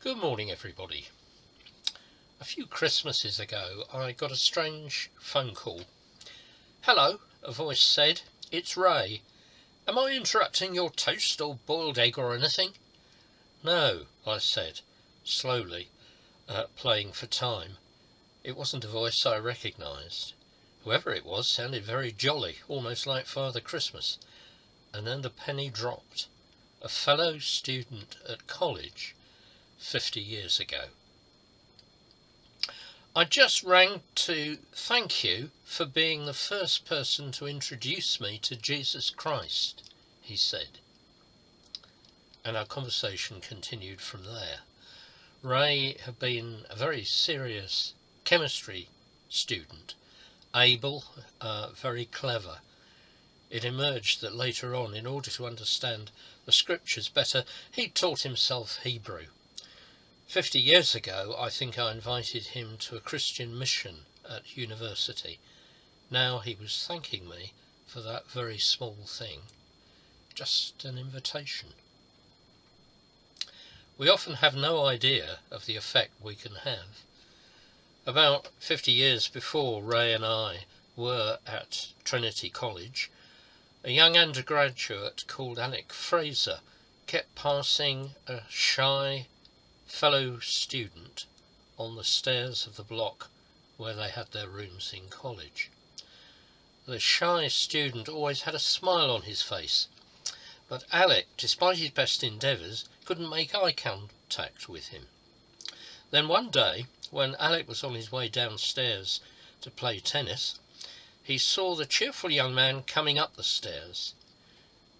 Good morning, everybody. A few Christmases ago, I got a strange phone call. "Hello," a voice said. "It's Ray. Am I interrupting your toast or boiled egg or anything?" "No," I said, slowly, playing for time. It wasn't a voice I recognised. Whoever it was sounded very jolly, almost like Father Christmas. And then the penny dropped. A fellow student at college 50 years ago. "I just rang to thank you for being the first person to introduce me to Jesus Christ," he said. And our conversation continued from there. Ray had been a very serious chemistry student, able, very clever. It emerged that later on, in order to understand the scriptures better, he taught himself Hebrew. 50 years ago, I think I invited him to a Christian mission at university. Now he was thanking me for that very small thing. Just an invitation. We often have no idea of the effect we can have. About 50 years before Ray and I were at Trinity College, a young undergraduate called Alec Fraser kept passing a shy fellow student on the stairs of the block where they had their rooms in college. The shy student always had a smile on his face, but Alec, despite his best endeavours, couldn't make eye contact with him. Then one day, when Alec was on his way downstairs to play tennis, he saw the cheerful young man coming up the stairs.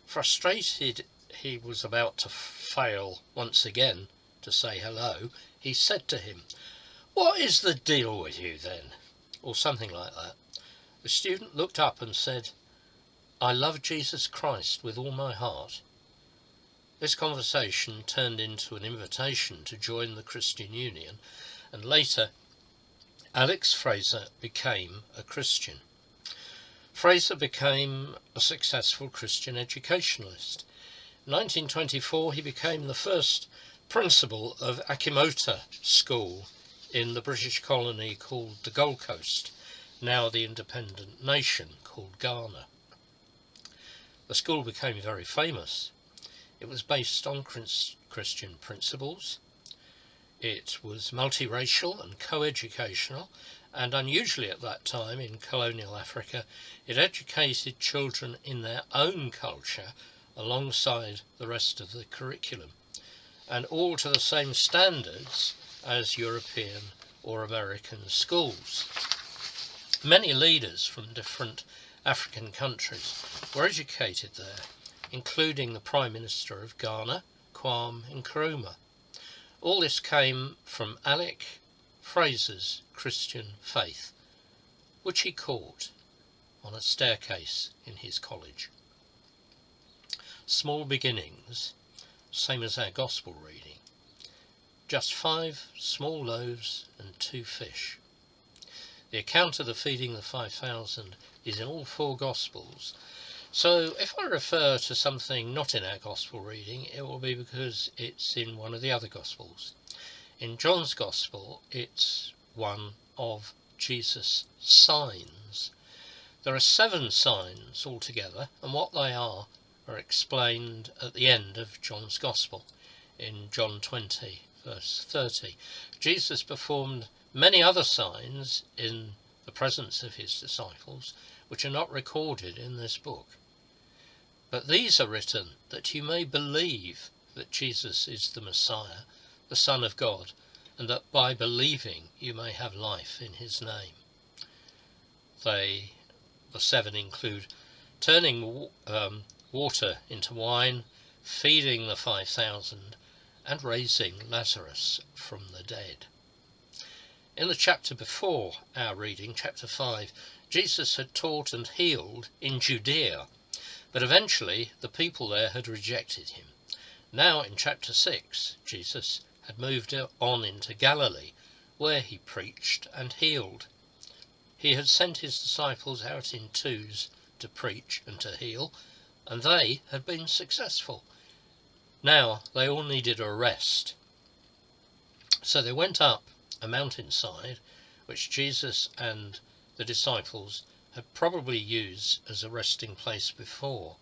Frustrated he was about to fail once again to say hello, he said to him, "What is the deal with you then?" Or something like that. The student looked up and said, "I love Jesus Christ with all my heart." This conversation turned into an invitation to join the Christian Union, and later Alex Fraser became a Christian. Fraser became a successful Christian educationalist. In 1924 he became the first principal of Achimota School in the British colony called the Gold Coast, now the independent nation called Ghana. The school became very famous. It was based on Christian principles. It was multiracial and co-educational, and unusually at that time in colonial Africa, it educated children in their own culture alongside the rest of the curriculum, and all to the same standards as European or American schools. Many leaders from different African countries were educated there, including the Prime Minister of Ghana, Kwame Nkrumah. All this came from Alec Fraser's Christian faith, which he caught on a staircase in his college. Small beginnings, same as our gospel reading. Just 5 small loaves and 2 fish. The account of the feeding the 5,000 is in all 4 gospels. So if I refer to something not in our gospel reading, it will be because it's in one of the other gospels. In John's gospel, it's one of Jesus' signs. There are 7 signs altogether, and what they are explained at the end of John's gospel. In John 20, verse 30, Jesus performed many other signs in the presence of his disciples, which are not recorded in this book. But these are written that you may believe that Jesus is the Messiah, the Son of God, and that by believing you may have life in his name. The 7 include turning water into wine, feeding the 5,000, and raising Lazarus from the dead. In the chapter before our reading, chapter 5, Jesus had taught and healed in Judea, but eventually the people there had rejected him. Now in chapter 6, Jesus had moved on into Galilee, where he preached and healed. He had sent his disciples out in twos to preach and to heal, and they had been successful. Now they all needed a rest. So they went up a mountainside, which Jesus and the disciples had probably used as a resting place before.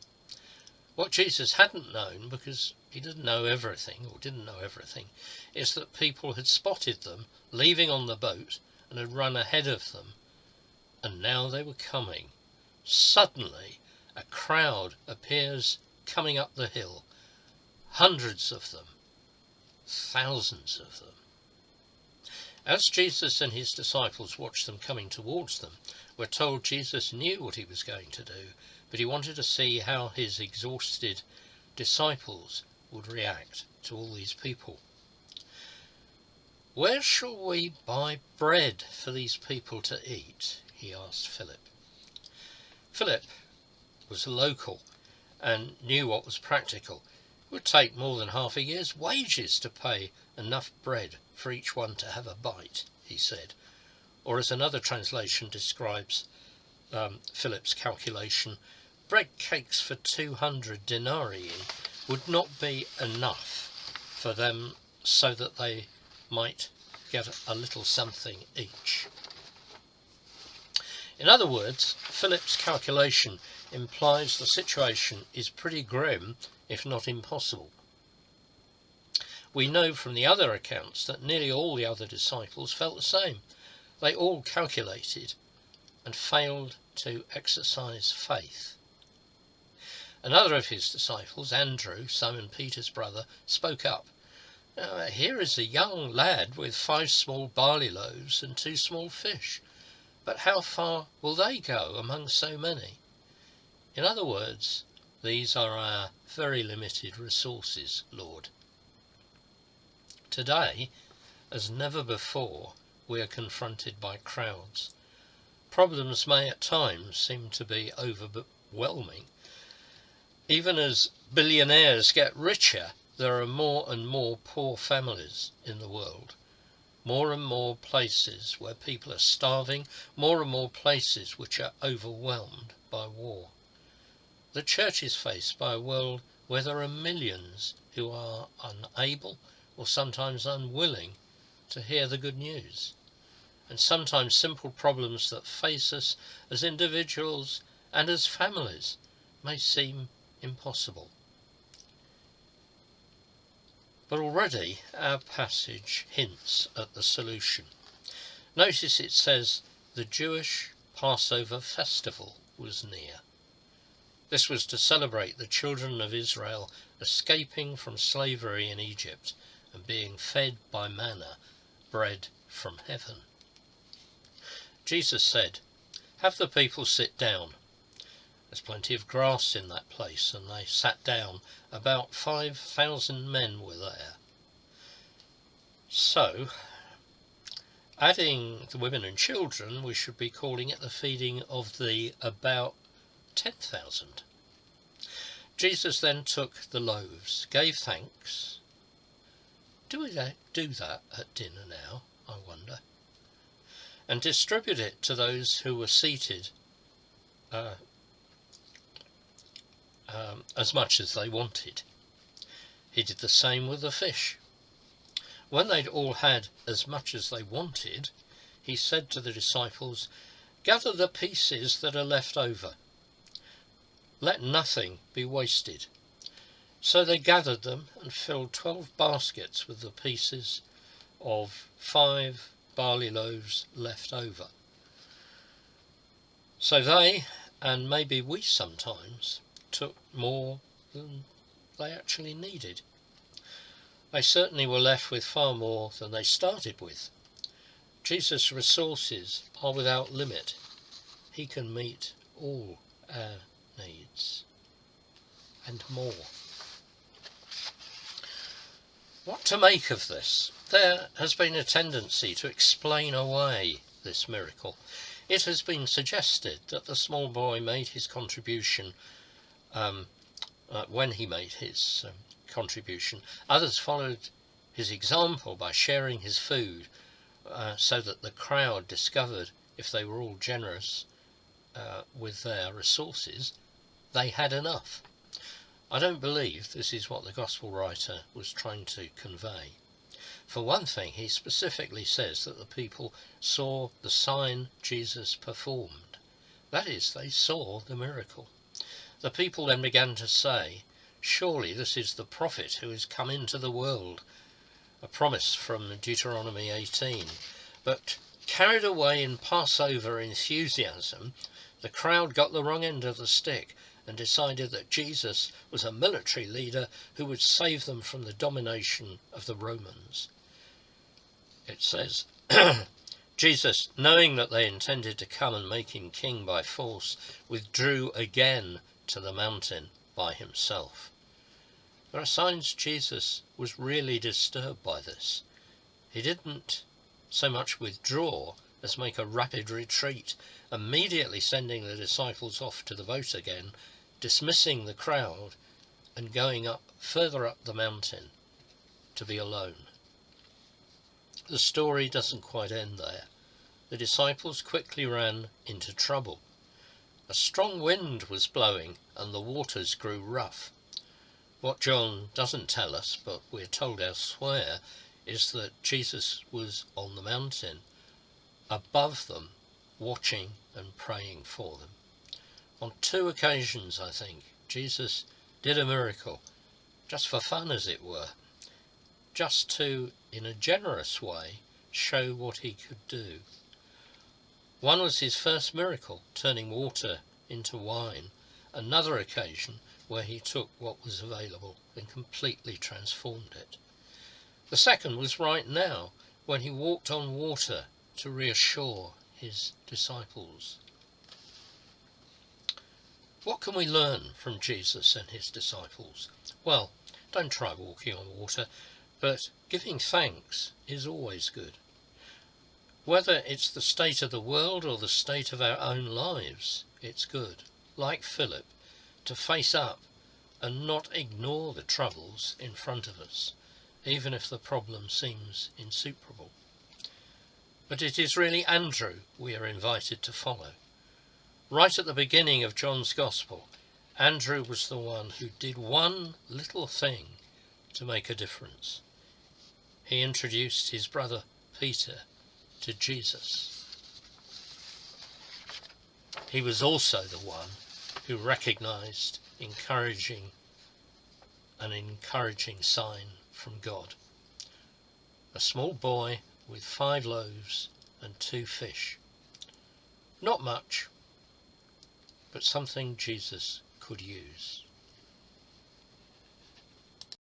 What Jesus hadn't known, because he didn't know everything, is that people had spotted them leaving on the boat and had run ahead of them, and now they were coming. Suddenly, a crowd appears coming up the hill. Hundreds of them, thousands of them. As Jesus and his disciples watched them coming towards them, we're told Jesus knew what he was going to do, but he wanted to see how his exhausted disciples would react to all these people. "Where shall we buy bread for these people to eat?" he asked Philip. Philip was local and knew what was practical. It would take more than half a year's wages to pay enough bread for each one to have a bite, he said. Or as another translation describes Philip's calculation, bread cakes for 200 denarii would not be enough for them so that they might get a little something each. In other words, Philip's calculation implies the situation is pretty grim, if not impossible. We know from the other accounts that nearly all the other disciples felt the same. They all calculated and failed to exercise faith. Another of his disciples, Andrew, Simon Peter's brother, spoke up. "Here is a young lad with 5 small barley loaves and 2 small fish. But how far will they go among so many?" In other words, these are our very limited resources, Lord. Today, as never before, we are confronted by crowds. Problems may at times seem to be overwhelming. Even as billionaires get richer, there are more and more poor families in the world. More and more places where people are starving, more and more places which are overwhelmed by war. The church is faced by a world where there are millions who are unable or sometimes unwilling to hear the good news. And sometimes simple problems that face us as individuals and as families may seem impossible. But already our passage hints at the solution. Notice it says the Jewish Passover festival was near. This was to celebrate the children of Israel escaping from slavery in Egypt and being fed by manna, bread from heaven. Jesus said, "Have the people sit down." There's plenty of grass in that place, and they sat down. About 5,000 men were there. So, adding the women and children, we should be calling it the feeding of the about 10,000. Jesus then took the loaves, gave thanks. Do we do that at dinner now, I wonder? And distributed it to those who were seated as much as they wanted. He did the same with the fish. When they'd all had as much as they wanted, he said to the disciples, "Gather the pieces that are left over. Let nothing be wasted." So they gathered them and filled 12 baskets with the pieces of 5 barley loaves left over. So they, and maybe we sometimes, took more than they actually needed. They certainly were left with far more than they started with. Jesus' resources are without limit. He can meet all our needs and more. What to make of this? There has been a tendency to explain away this miracle. It has been suggested that the small boy made his contribution when he made his contribution. Others followed his example by sharing his food so that the crowd discovered if they were all generous with their resources, they had enough. I don't believe this is what the gospel writer was trying to convey. For one thing, he specifically says that the people saw the sign Jesus performed. That is, they saw the miracle. The people then began to say, "Surely this is the prophet who has come into the world," a promise from Deuteronomy 18. But carried away in Passover enthusiasm, the crowd got the wrong end of the stick and decided that Jesus was a military leader who would save them from the domination of the Romans. It says, Jesus, knowing that they intended to come and make him king by force, withdrew again to the mountain by himself. There are signs Jesus was really disturbed by this. He didn't so much withdraw as make a rapid retreat, immediately sending the disciples off to the boat again, dismissing the crowd and going further up the mountain to be alone. The story doesn't quite end there. The disciples quickly ran into trouble. A strong wind was blowing and the waters grew rough. What John doesn't tell us, but we're told elsewhere, is that Jesus was on the mountain, above them, watching and praying for them. On 2 occasions, I think, Jesus did a miracle, just for fun as it were, just to, in a generous way, show what he could do. One was his first miracle, turning water into wine. Another occasion where he took what was available and completely transformed it. The second was right now, when he walked on water to reassure his disciples. What can we learn from Jesus and his disciples? Well, don't try walking on water, but giving thanks is always good. Whether it's the state of the world or the state of our own lives, it's good, like Philip, to face up and not ignore the troubles in front of us, even if the problem seems insuperable. But it is really Andrew we are invited to follow. Right at the beginning of John's Gospel, Andrew was the one who did one little thing to make a difference. He introduced his brother Peter to Jesus. He was also the one who recognized an encouraging sign from God. A small boy with 5 loaves and 2 fish. Not much, but something Jesus could use.